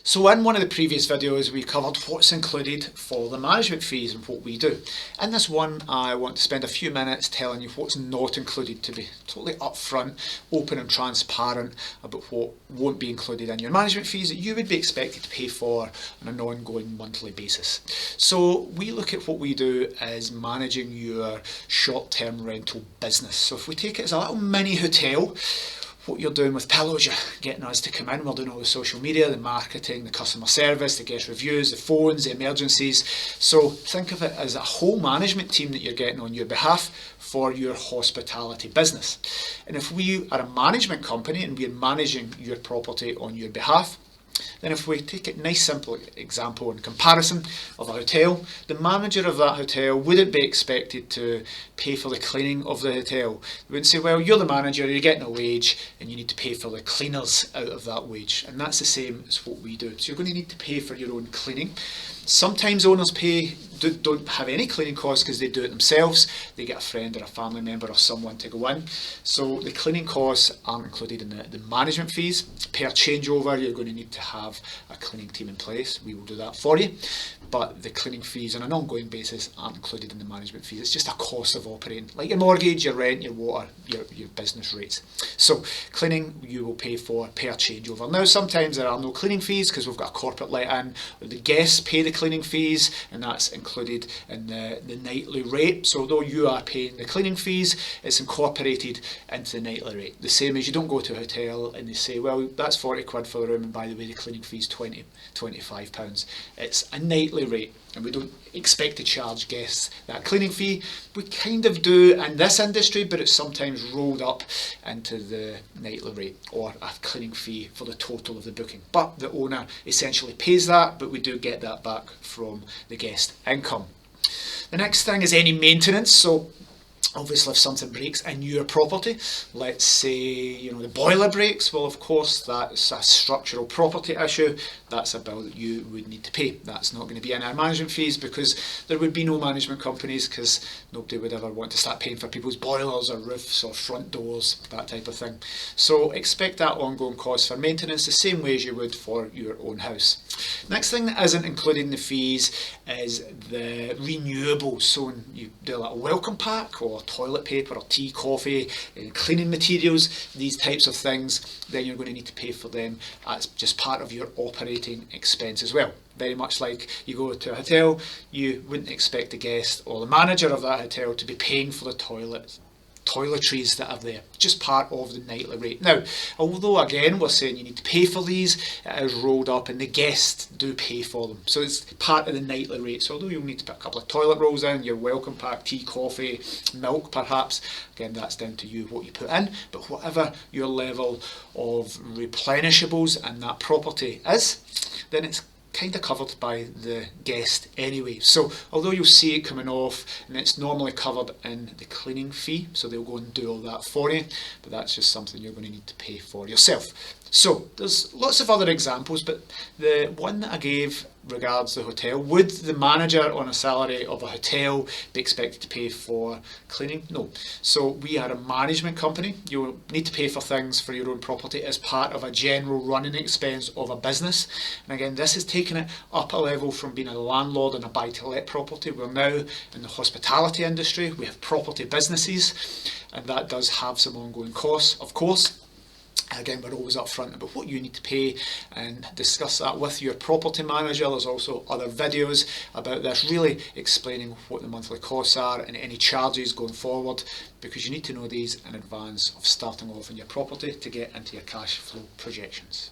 So in one of the previous videos we covered what's included for the management fees and what we do. In this one I want to spend a few minutes telling you what's not included, to be totally upfront, open and transparent about what won't be included in your management fees that you would be expected to pay for on an ongoing monthly basis. So we look at what we do as managing your short-term rental business. So if we take it as a little mini hotel, what you're doing with Pillows, you're getting us to come in, we're doing all the social media, the marketing, the customer service, the guest reviews, the phones, the emergencies. So think of it as a whole management team that you're getting on your behalf for your hospitality business. And if we are a management company and we're managing your property on your behalf, then if we take a nice simple example in comparison of a hotel, the manager of that hotel wouldn't be expected to pay for the cleaning of the hotel. They wouldn't say, well, you're the manager, you're getting a wage and you need to pay for the cleaners out of that wage. And that's the same as what we do. So you're going to need to pay for your own cleaning. Sometimes owners don't have any cleaning costs because they do it themselves. They get a friend or a family member or someone to go in. So the cleaning costs aren't included in the management fees. Per changeover, you're going to need to have a cleaning team in place. We will do that for you. But the cleaning fees on an ongoing basis aren't included in the management fees. It's just a cost of operating, like your mortgage, your rent, your water, your business rates. So cleaning you will pay for per changeover. Now sometimes there are no cleaning fees because we've got a corporate let-in. The guests pay the cleaning fees and that's included in the nightly rate. So although you are paying the cleaning fees, it's incorporated into the nightly rate. The same as you don't go to a hotel and they say, well, that's 40 quid for the room and by the way the cleaning fee is 20, 25 pounds. It's a nightly rate and we don't expect to charge guests that cleaning fee. We kind of do in this industry, but it's sometimes rolled up into the nightly rate or a cleaning fee for the total of the booking. But the owner essentially pays that, but we do get that back from the guest income. The next thing is any maintenance. So obviously if something breaks in your property, let's say the boiler breaks, well of course that's a structural property issue, that's a bill that you would need to pay. That's not going to be in our management fees because there would be no management companies because nobody would ever want to start paying for people's boilers or roofs or front doors, that type of thing. So expect that ongoing cost for maintenance the same way as you would for your own house. Next thing that isn't included in the fees is the renewables. So when you do a little welcome pack or toilet paper or tea, coffee, cleaning materials, these types of things, then you're going to need to pay for them as just part of your operating expense as well. Very much like you go to a hotel, you wouldn't expect the guest or the manager of that hotel to be paying for the toiletries that are there, just part of the nightly rate. Now, although again we're saying you need to pay for these, it is rolled up and the guests do pay for them. So it's part of the nightly rate. So although you'll need to put a couple of toilet rolls in, your welcome pack, tea, coffee, milk perhaps, again that's down to you what you put in, but whatever your level of replenishables in that property is, then it's kind of covered by the guest anyway. So although you'll see it coming off and it's normally covered in the cleaning fee, so they'll go and do all that for you, but that's just something you're going to need to pay for yourself. So there's lots of other examples, but the one that I gave regards the hotel, would the manager on a salary of a hotel be expected to pay for cleaning? No. So we are a management company. You need to pay for things for your own property as part of a general running expense of a business. And again, this has taken it up a level from being a landlord on a buy-to-let property. We're now in the hospitality industry. We have property businesses, and that does have some ongoing costs, of course. Again, we're always upfront about what you need to pay and discuss that with your property manager. There's also other videos about this, really explaining what the monthly costs are and any charges going forward, because you need to know these in advance of starting off in your property to get into your cash flow projections.